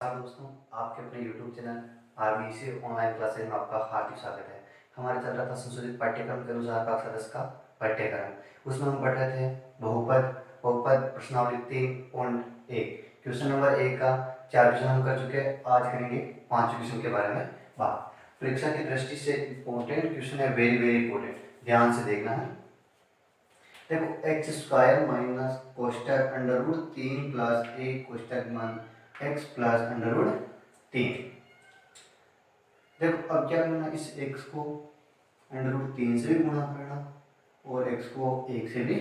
नमस्कार दोस्तों, आपके अपने YouTube channel RBC online classes में आपका हार्दिक स्वागत है। हमारे चल रहा था संशोधित पाठ्यक्रम के अनुसार कक्षा 10 का पाठ्यक्रम। उसमें हम पढ़ रहे थे बहुपद प्रश्नावली 3.1। क्वेश्चन नंबर 1 का 4 क्वेश्चन हम कर चुके हैं। आज करेंगे 5 क्वेश्चन के बारे में बात। परीक्षा की दृष्टि से इम्पोर्टेंट क्वेश्चन है, वेरी इंपॉर्टेंट, ध्यान से देखना है। देखो एक्स स्क्वायर माइनस कोष्टक अंडर रूट 3 प्लस 1 कोष्टक मान x प्लस अंडर रूट 3। देखो अब क्या करना, इस x को अंडर रूट 3 से भी गुणा करना और x को 1 से भी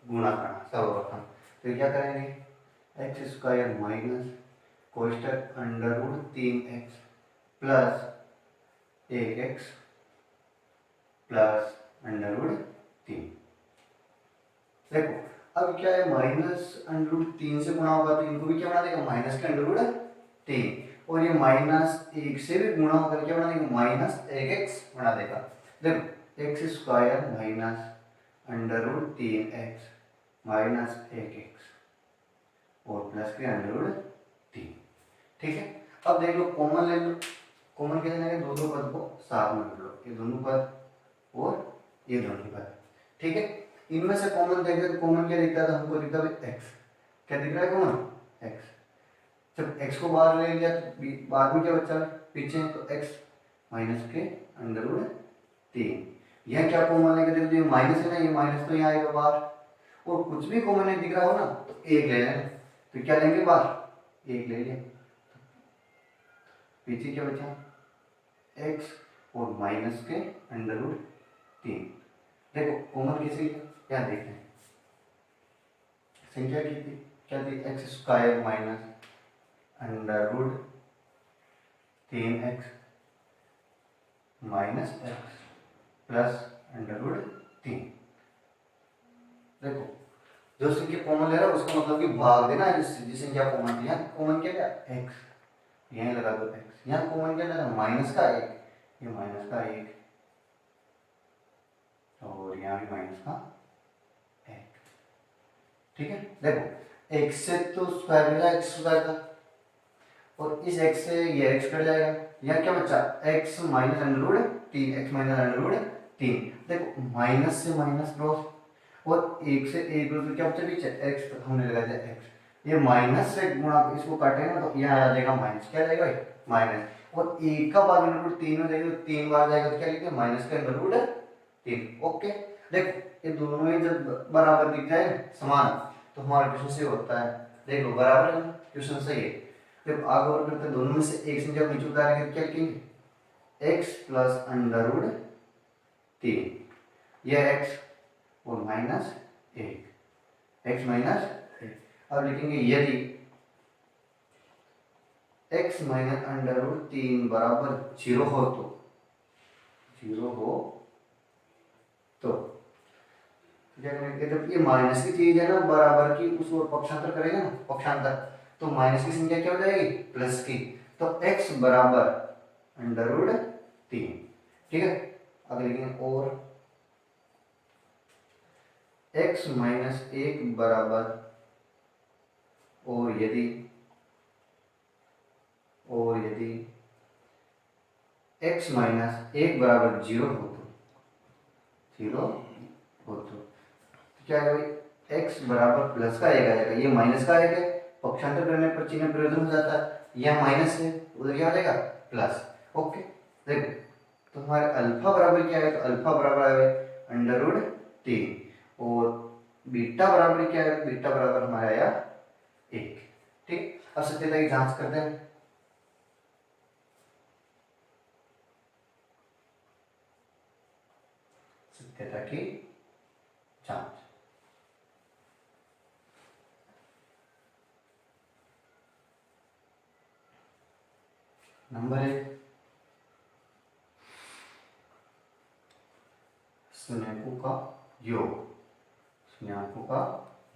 गुणा करना सर्वप्रथम। तो क्या करेंगे, एक्स स्क्वायर माइनस कोष्टक under root 3x plus 1x plus under root 3। देखो अब क्या है, माइनस अंडर रूट 3 से गुणा होगा तो इनको भी क्या बना देगा, माइनस के अंडर रूट 3, और ये माइनस 1 से भी गुणा होकर क्या बना देगा, माइनस 1x बना देगा। देखो x square minus under root 3x minus 1x और प्लस के अंडर रूट 3। ठीक है, अब देख लो कॉमन ले लो। कॉमन कैसे लेंगे, दो पद को साथ में कर लो, ये दोनों पद और ये दोनों पद। ठीक है, इनमें से कॉमन देखें तो कॉमन क्या दिखता है, हमको दिखता है x। क्या दिख रहा है कॉमन, x। जब x को बाहर ले लिया तो बाद में क्या बचा पीछे, तो x माइनस के अंडर रूट 3। यह क्या कॉमन लेके देखो, ये माइनस है ना, ये माइनस तो यहाँ आएगा बाहर, और कुछ भी कॉमन नहीं दिख रहा हो ना तो 1 ले लेना। तो क्या लेंगे, बाहर 1 ले लिया, पीछे क्या बचा x और माइनस के अंडर रूट 3। देखो कॉमन कैसे क्या देखते हैं, संख्या की थी क्या थी, x square minus under root 3x minus x plus under root 3। देखो जो संख्या कॉमन ले रहा है उसका मतलब कि भाग देना है जिस संख्या कॉमन थी। यहाँ कॉमन क्या है, x, यहीं लगा दो x। यहाँ कॉमन क्या है, माइनस का 1, ये माइनस का 1 और यहाँ भी माइनस का 1। ठीक है, देखो x से तो स्क्वायर मिला, x स्क्वायर का, और इस x से ये x कट जाएगा। यहाँ क्या बचा, x minus under root 3, x minus under root 3। देखो माइनस से माइनस क्रॉस और 1 से 1 क्रॉस, क्या बचा पीछे x, तो हमने लगा दिया x। ये माइनस से गुणा इसको काटेंगे ना तो यहाँ आ जाएगा माइनस, क्या जाएगा भाई माइनस, और 1 का बार अंडर रूट 3 हो जाएगा तो 3 बार जाएगा तो क्या लिखते हैं, माइनस के अंडर रूट 3। ओके, देखो ये दोनों ही जब बराबर दिख जाए समान तो हमारा क्वेश्चन सही होता है। देखो बराबर है, क्वेश्चन सही है। जब आगे और करते हैं, दोनों में से एक संख्या नीचे उतारेंगे क्या लिखेंगे, x प्लस अंडर रूट 3, यह x और माइनस 1, x माइनस 1। अब लिखेंगे यदि x माइनस अंडर रूट 3 बराबर 0 हो तो, 0 हो तो क्या करेंगे, जब ये माइनस की चीज है ना बराबर की, उस ओर पक्षांतर करेंगे ना, पक्षांतर, तो माइनस की संख्या क्या हो जाएगी, प्लस की, तो x बराबर अंडर रूट 3। ठीक है, अब लिखेंगे और x माइनस 1 बराबर, और यदि x माइनस 1 बराबर 0 हो तो, 0 हो तो क्या है भाई, x बराबर प्लस का 1 आएगा, ये माइनस का 1 है, पक्षांतर करने पर चिन्ह परिवर्तन हो जाता है, यह माइनस है उधर क्या हो जाएगा प्लस। ओके, देखो तो हमारे अल्फा बराबर क्या है, तो अल्फा बराबर है अंडर रूट 3, और बीटा बराबर क्या है, बीटा बराबर हमारा आया 1। ठीक, अब सत्यता की जांच करते हैं। सत्यता की जांच, नंबर 1 स्नेकों का योग, स्नेकों का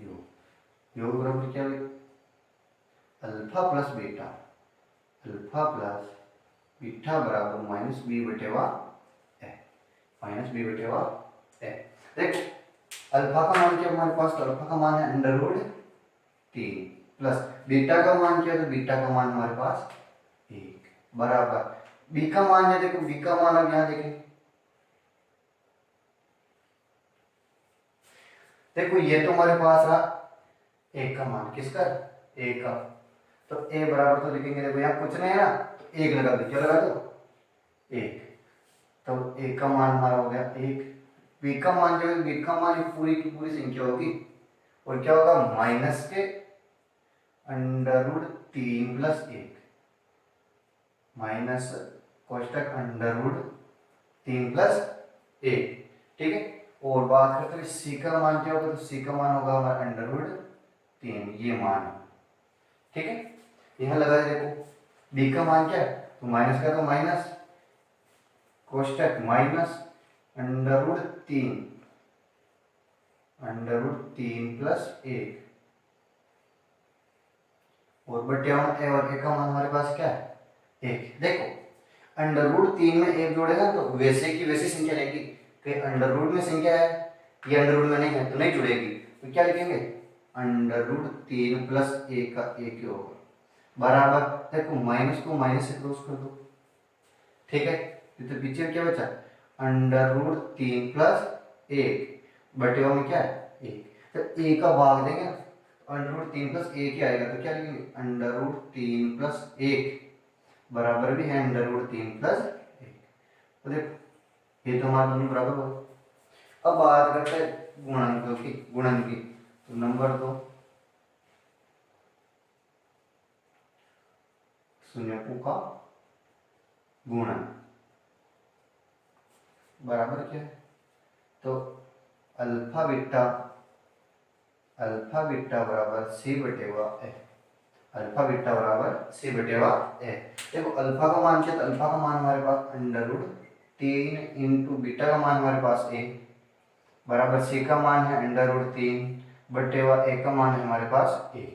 योग बराबर क्या है, alpha plus beta, alpha plus beta बराबर माइनस बी बटेवा ए, माइनस बी बटेवा ए। देखो अल्फा का मान क्या हमारे पास, तो अल्फा का मान है अंडर रूट 3 प्लस बीटा का मान क्या है, तो बीटा का मान हमारे पास 1 बराबर बी का मान है, देखो बी का मान अब यहाँ देखें, देखो ये तो हमारे पास रहा 1 का मान, किसका 1 का, तो ए बराबर तो लिखेंगे, देखो यहाँ कुछ नहीं है ना, तो 1 लगा दो, क्या लगा दो 1, तो 1 का मान हमारा हो गया 1। बी का मान जो है, बी का मान पूरी की पूरी संख्या होगी, और क्या होगा माइनस के अंडर रूट 3 प्लस 1 माइनस कोष्टक अंडर रूट 3 प्लस 1, ठीक है। और बात करते हैं सी का मान क्या होगा, तो सी का मान होगा हमारा अंडर रूट 3, ये मान, ठीक है। यहाँ लगा दे, देखो बी का मान क्या है, तो माइनस का तो माइनस कोष्टक माइनस अंडर रूट 3 प्लस 1 और बटे ए, और ए का मान हमारे पास क्या है 1। देखो अंडर रूट 3 में 1 जोड़ेगा तो वैसे की वैसी संख्या रहेगी, कि अंडर रूट में संख्या है, ये अंडर रूट में नहीं है तो नहीं जुड़ेगी, तो क्या लिखेंगे अंडर रूट 3 प्लस 1 का 1 होगा बराबर, देखो माइनस को माइनस से क्रॉस कर दो, ठीक है। तो पीछे क्या बचा अंडर रूट 3 प्लस 1 बटे में क्या है 1, तो 1 का भाग देंगे ना, अंडर रूट 3 प्लस 1 ही आएगा, तो क्या लिखेंगे अंडर रूट 3 प्लस 1 बराबर भी है अंडर रूट 3 प्लस 1, तो देखो ये तो हमारा दोनों बराबर हो। अब बात करते हैं गुणनफल की, गुणन की, तो नंबर 2 शून्यों का गुणन बराबर क्या है, तो अल्फा बीटा बराबर सी बटेवा ए, अल्फा बीटा बराबर सी बटेवा ए। देखो अल्फा का मान क्या, तो अल्फा का मान हमारे पास अंडर रूट 3 इंटू बीटा का मान हमारे पास ए बराबर सी का मान है अंडर रूट 3 बटेवा ए का मान है हमारे पास 1,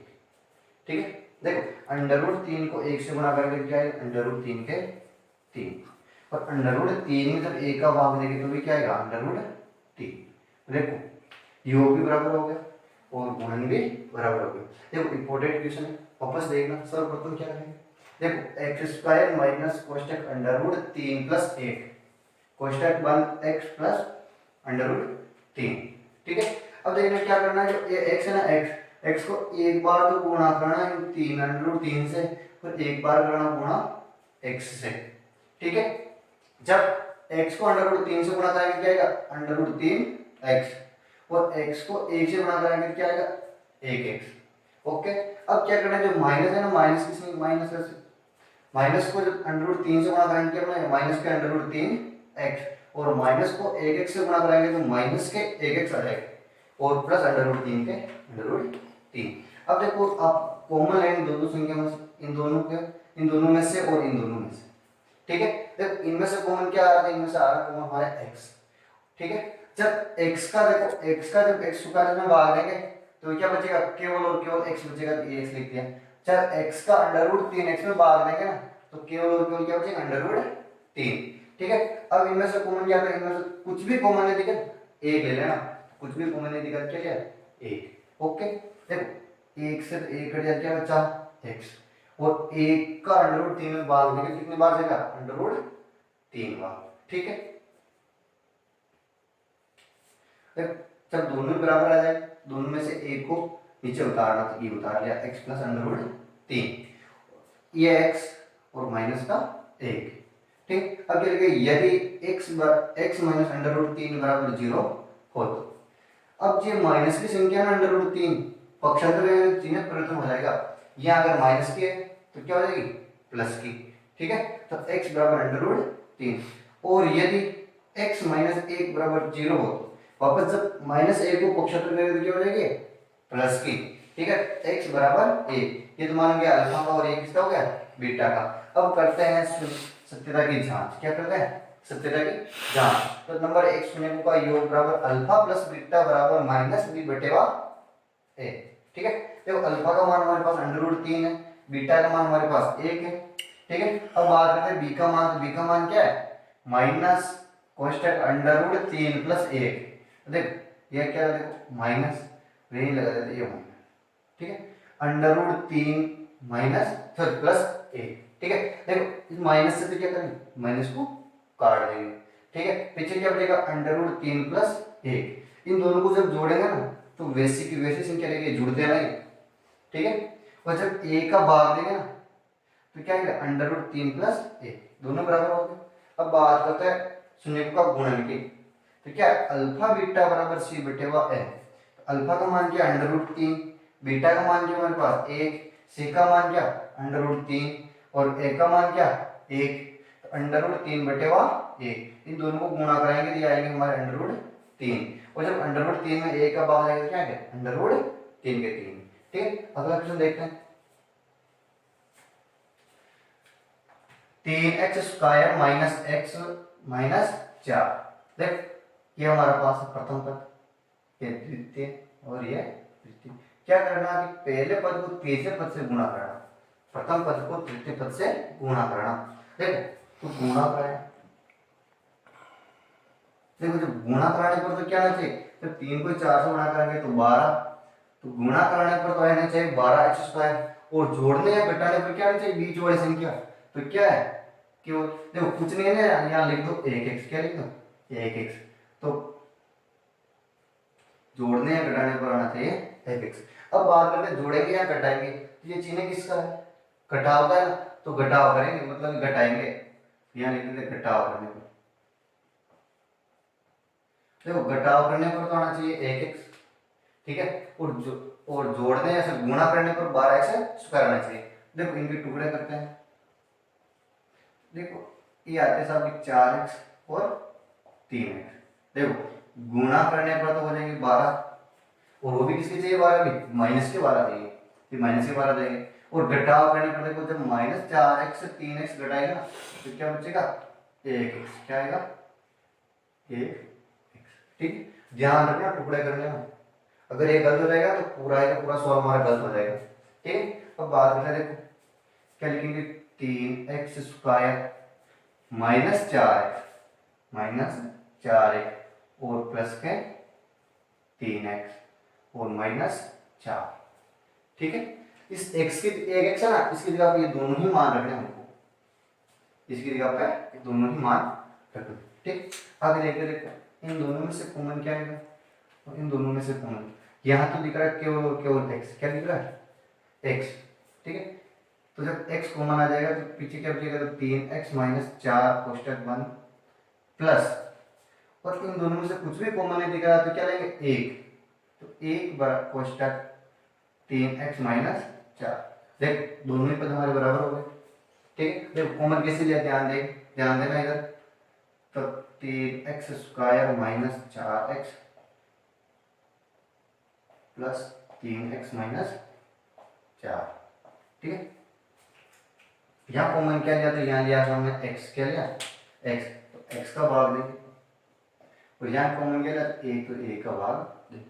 ठीक है। देखो अंडर रूट 3 को 1 से गुणा करके क्या है अंडर रूट 3 के 3, और अंडर रूट 3 में जब 1 का भाग देंगे तो भी क्या आएगा अंडर रूट 3। देखो योग भी बराबर हो गया और गुणन भी बराबर हो गया। देखो इंपॉर्टेंट क्वेश्चन है, वापस देखना। सर्वप्रथम क्या करेंगे, देखो एक्स स्क्वायर माइनस कोष्टक अंडर रूट 3 प्लस 1 कोष्टक 1x प्लस अंडर रूट 3, ठीक है। अब देखना क्या करना है, जो ये x है ना, x को एक बार तो गुणा करना है 3 अंडर रूट 3 से, फिर एक बार करना गुणा x से, ठीक है। जब x को अंडर रूट 3 से गुणा करेंगे क्या आएगा अंडर रूट 3x, और x को 1 से गुणा करेंगे क्या आएगा 1x, ओके। अब क्या करना है, जो माइनस है ना, माइनस किसमें माइनस को जब अंडर रूट 3 से गुणा करेंगे क्या करना है माइनस के अंडर रूट 3x, और माइनस को 1x से गुणा कराएंगे तो माइनस के 1x आ जाएगा, और प्लस अंडर रूट 3 के अंडर रूट 3। अब देखो आप कॉमन है इन दोनों संख्या में से, इन दोनों में से और इन दोनों में से, ठीक है। देखो इनमें से कॉमन क्या आ रहा है, इनमें से आ रहा है कॉमन हमारा x, ठीक है। जब x का देखो जब x स्क्वायर में भाग देंगे तो क्या बचेगा, केवल और केवल x बचेगा, तो ये x लिख दिया। जब x का अंडर रूट 3x में भाग देंगे ना तो केवल और केवल क्या बचेगा अंडर रूट 3, ठीक है। अब इनमें से कॉमन क्या है, इनमें से कुछ भी कॉमन नहीं दिखा 1 ले लेना, कुछ भी कॉमन नहीं दिखा क्या लिया 1, ओके। देखो 1 से 1 कट जाए क्या बचा x, और 1 का अंडर रूट 3 में भाग देंगे कितनी बार जाएगा अंडर रूट 3 बार, ठीक है। जब दोनों बराबर आ जाए, दोनों में से एक को नीचे उतारना, तो ये उतार लिया x प्लस अंडर रूट 3, ये x और माइनस का 1, ठीक। अब क्या लिखे, यदि x माइनस अंडर रूट 3 बराबर 0 हो तो, अब ये माइनस की संख्या ना अंडर रूट 3 पक्षांतर में चिन्ह परिवर्तन हो जाएगा, यहाँ अगर माइनस की है तो क्या हो जाएगी प्लस की, ठीक है। तो x बराबर अंडर रूट 3, और यदि x माइनस 1 बराबर 0 हो तो वापस जब माइनस 1 को पक्षांतर करेंगे तो क्या हो जाएगी प्लस की, ठीक है। x बराबर 1, ये तो मान गया अल्फा का, और ये किसका हो गया बीटा का। अब करते हैं सत्यता की जांच, क्या करते हैं सत्यता की जांच। तो नंबर 1 शून्य का योग बराबर अल्फा प्लस बीटा बराबर माइनस बी बटेवा ए, ठीक है। देखो अल्फा का मान हमारे पास अंडर रूट 3 है, बीटा का मान हमारे पास 1 है, ठीक है। अब बात करते हैं बी का मान, तो बी का मान क्या है माइनस कोष्टक अंडर रूट 3 प्लस 1, देखो ये क्या है, देखो माइनस यही लगा देते ये माइनस, ठीक है। अंडर रूट 3 माइनस प्लस 1, ठीक है। देखो इस माइनस से तो क्या करेंगे, माइनस को काट देंगे, ठीक है। पीछे क्या बचेगा, अंडर रूट 3 प्लस 1। इन दोनों को जब जोड़ेंगे ना तो वैसी की वैसी संख्या रहेगी, जुड़ते रहेंगे, ठीक है। और जब a का भाग देंगे ना तो क्या है, अंडर रूट 3 प्लस 1, दोनों बराबर हो गए। अब बात करते हैं शून्य का गुणन की, तो क्या है, अल्फा बीटा बराबर सी बटे वा ए। अल्फा का मान क्या, अंडर रूट 3, बीटा का मान क्या हमारे पास 1, सी का मान क्या अंडर रूट 3 और ए का मान क्या 1, तो अंडर रूट 3 बटे वा 1, इन दोनों को गुणा कराएंगे तो ये आएंगे हमारे अंडर रूट 3। और जब अंडर रूट 3 में ए का भाग आएगा क्या है, अंडर रूट 3 के 3, ठीक है। अगला क्वेश्चन देखते हैं, 3x square minus x minus 4। देख ये हमारा पास है प्रथम पद, ये द्वितीय और ये तृतीय। क्या करना है कि पहले पद को तीसरे पद से गुणा करना, प्रथम पद को तृतीय पद से गुणा करना। देखो तो गुणा करें, देखो जब गुणा कराने पर तो क्या होना चाहिए, जब 3 को 4 से गुणा करेंगे तो 12, तो गुणा कराने पर तो आना चाहिए 12x स्क्वायर, और जोड़ने या घटाने पर क्या होना चाहिए, बीच वाली संख्या। तो क्या है कि वो देखो कुछ नहीं है ना, यहाँ लिख दो 1x, क्या लिख दो 1x, तो जोड़ने या घटाने पर आना चाहिए 1x। अब बात करते हैं जोड़ेंगे या घटाएंगे, तो ये चिन्ह किसका है, घटाव का है ना, तो घटाव करेंगे मतलब घटाएंगे, यहाँ लिख देते घटाव करने पर। देखो घटाव करने पर तो आना चाहिए 1x, ठीक है, और जोड़ने या फिर गुणा करने पर 12x स्क्वायर आना चाहिए। देखो इनके टुकड़े करते हैं, देखो ये आते सब 4x और 3x। देखो गुणा करने पर तो हो जाएंगे 12, और वो भी किसके चाहिए 12, भी माइनस के 12 चाहिए, फिर माइनस के 12 देंगे। और घटाव करने पर देखो जब माइनस 4x से 3x घटाएगा ना तो क्या बचेगा 1x, क्या आएगा 1x, ठीक। ध्यान रखना टुकड़े करने में, अगर ये गलत हो जाएगा तो पूरा का पूरा सवाल हमारा गलत हो जाएगा, ठीक है। अब बात करते हैं, देखो क्या लिखेंगे, 3x स्क्वायर माइनस 4x और प्लस के 3x और माइनस 4, ठीक है। इस x की एक x है ना, इसकी जगह पे ये दोनों ही मान रखने हमको, इसकी जगह पे दोनों ही मान रखो, ठीक। आगे देखते देखो इन दोनों में से कॉमन क्या है, तो इन दोनों में से कॉमन यहाँ तो दिख रहा है केवल केवल x, क्या दिख रहा है x, ठीक है। तो जब x कॉमन आ जाएगा तो पीछे क्या बचेगा, तो 3x माइनस 4 कोष्टक 1 प्लस, और इन दोनों में से कुछ भी कॉमन नहीं दिख रहा तो क्या लेंगे 1, तो 1 कोष्टक 3x माइनस 4। देख दोनों ही पद हमारे बराबर हो गए, ठीक है। देखो कॉमन कैसे लिया, ध्यान देना इधर, तो 3x square minus 4x plus 3x minus 4, ठीक है। यहाँ कॉमन क्या लिया, तो यहाँ लिया हमने x, क्या लिया x, तो x का भाग देंगे, और यहाँ कॉमन क्या लिया, तो a का भाग देंगे।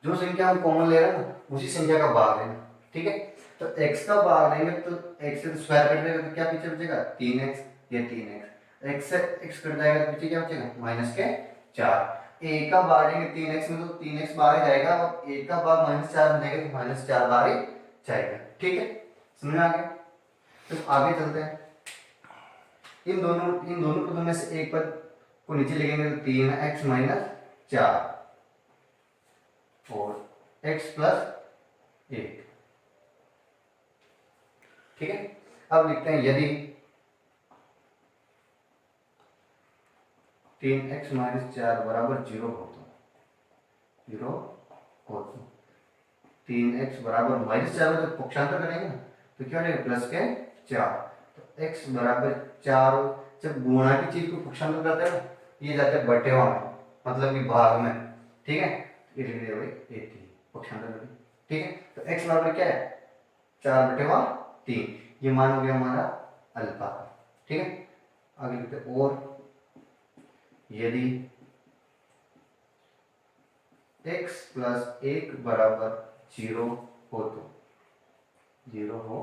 जो संख्या हम कॉमन ले रहे हैं ना उसी संख्या का भाग देना, ठीक है। तो x का भाग देंगे तो x से स्क्वायर कट जाएगा तो क्या पीछे बचेगा 3x, ये 3x, x से x कट जाएगा तो पीछे क्या बचेगा माइनस के 4। a का भाग देंगे 3x में तो 3x बाहर ही जाएगा, और a का भाग माइनस 4 बनेगा तो माइनस 4 बाहर ही जाएगा, ठीक है। समझ में आ गया। तो आगे चलते हैं, इन दोनों पदों में से एक पद को नीचे लिखेंगे तो 3x माइनस 4 और x प्लस 1, ठीक है। अब लिखते हैं यदि 3x माइनस 4 बराबर 0 हो तो 3x बराबर माइनस 4 में तो पक्षांतर करेंगे ना तो क्या रहेगा प्लस के 4, तो x बराबर 4। जब गुणा की चीज को पक्षांतर करते हैं ना ये जाते हैं बटेवा में, मतलब कि भाग में, ठीक है। ये लिख दिया भाई 80 पक्षांतर करें, ठीक है। तो x बराबर क्या है 4/3, ये मान हो गया हमारा अल्फा, ठीक है। आगे लिखते हैं और यदि x प्लस 1 बराबर 0 हो तो 0 हो,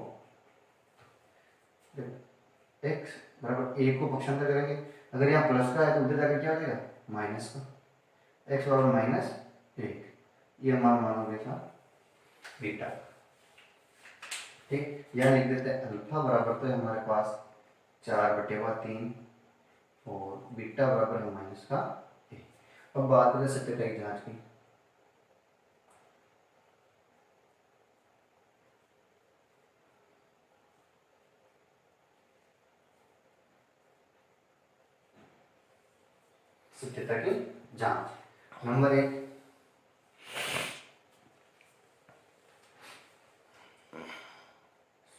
x बराबर 1 को पक्षांतर करेंगे, अगर यहाँ प्लस का है तो उधर जाकर क्या हो जाएगा माइनस का, x बराबर -1, ये मान मानोगे था बीटा। ठीक, यहाँ लिख देते हैं अल्फा बराबर तो है हमारे पास 4/3 और बीटा बराबर है माइनस का ए। अब बात करें सत्यता की जांच की। सत्यता की जांच नंबर 1,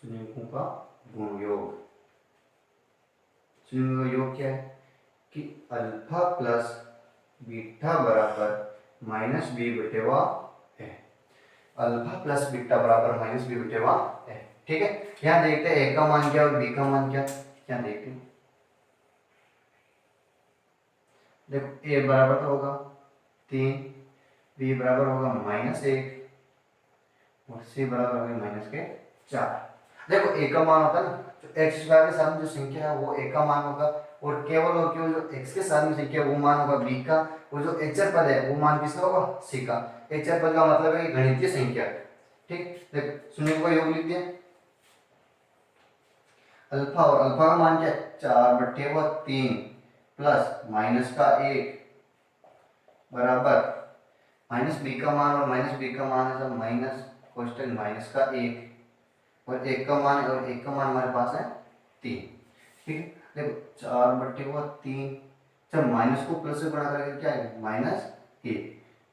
संयुग्मों का गुण योग। संयुग्मों का योग क्या है कि अल्फा प्लस बीटा बराबर माइनस बी बटेवा है। अल्फा प्लस बीटा बराबर माइनस बी बटेवा है। ठीक है, यहाँ देखते हैं ए का मान क्या और बी का मान क्या। यहाँ देखते हैं, देखो ए बराबर तो होगा 3, बी बराबर होगा -1 और सी बराबर होगा -4। देखो ए का मान होता है ना, तो एक्स स्क्वायर के साथ में जो संख्या है वो ए का मान होगा और केवल और केवल जो एक्स के साथ में संख्या वो मान होगा बी का, और जो अचर पद है वो मान किसका होगा सी का। अचर पद का मतलब है कि गणितीय संख्या। ठीक, देखो संयुग्म का योग लिख दिया, अल्फा और अल्फा का मान क्या है 4/3 प्लस -1 बराबर माइनस बी का मान, और माइनस बी का मान है सब माइनस कोष्टक -1 और एक का मान, और एक का मान हमारे पास है 3। ठीक है, देखो 4/3, जब माइनस को प्लस से गुणा करेंगे क्या आएगा -1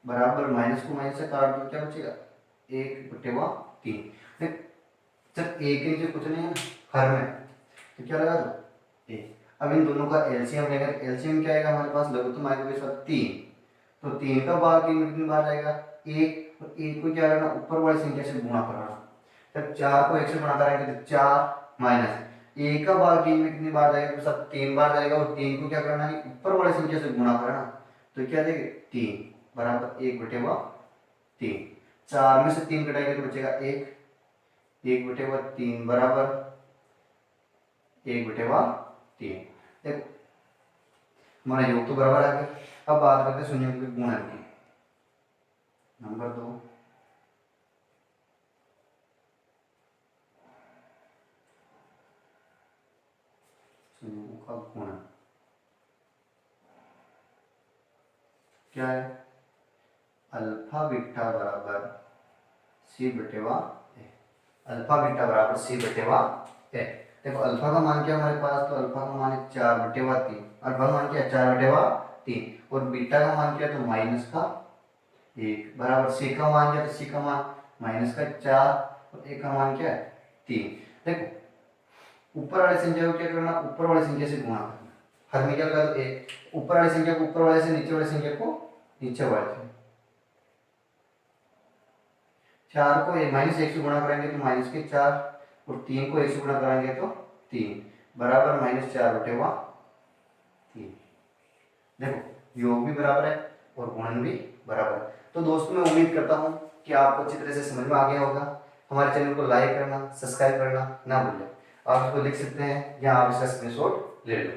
बराबर माइनस को माइनस से काट दो क्या बचेगा 1/3। देख जब ए के नीचे कुछ नहीं है ना हर में, तो क्या लगा दो ए। अब इन दोनों का एलसीएम लेंगे, एलसीएम क्या आएगा हमारे पास लघुत्तम आएगा इस बार 3, तो 3 का भाग 3 कितनी बार जाएगा 1, और 1 को क्या करना ऊपर वाली संख्या से गुणा करना। जब 4 को 1 से गुणा करेंगे तो 4 माइनस 1 का भाग 3 में कितनी बार जाएगा, तो सब 3 बार जाएगा, और 3 को क्या करना है ऊपर वाली संख्या से गुणा करना। तो क्या देंगे 3 बराबर 1/3। 4 में से 3 कटाएंगे तो बचेगा 1, 1/3 बराबर 1/3। देखो हमारा योग तो बराबर आ गया। अब बात करते हैं संयुग्म के गुणन की। नंबर 2, संयुग्म का गुणन क्या है, अल्फा बीटा बराबर सी बटेवा ए। अल्फा बीटा बराबर सी बटेवा ए। देखो अल्फा का मान क्या है हमारे पास, तो अल्फा का मान है 4/3, अल्फा का मान क्या है 4/3, और बीटा का मान क्या है तो -1 बराबर सी का मान क्या है, तो सी का मान -4 और ए का मान क्या है 3। देखो ऊपर वाली संख्या को क्या करना, ऊपर वाली संख्या से गुणा करना। हर में क्या लगा तो ए, ऊपर वाली संख्या को ऊपर वाले से, नीचे वाली संख्या को नीचे वाले से। 4 को -1 से गुणा करेंगे तो -4, और 3 को 1 से गुणा करेंगे तो 3 बराबर -4/3। देखो योग भी बराबर है और गुणन भी बराबर है। तो दोस्तों मैं उम्मीद करता हूँ कि आपको अच्छी तरह से समझ में आ गया होगा। हमारे चैनल को लाइक करना, सब्सक्राइब करना ना भूलें। आप इसको लिख सकते हैं या आप इसका स्क्रीनशॉट ले लो।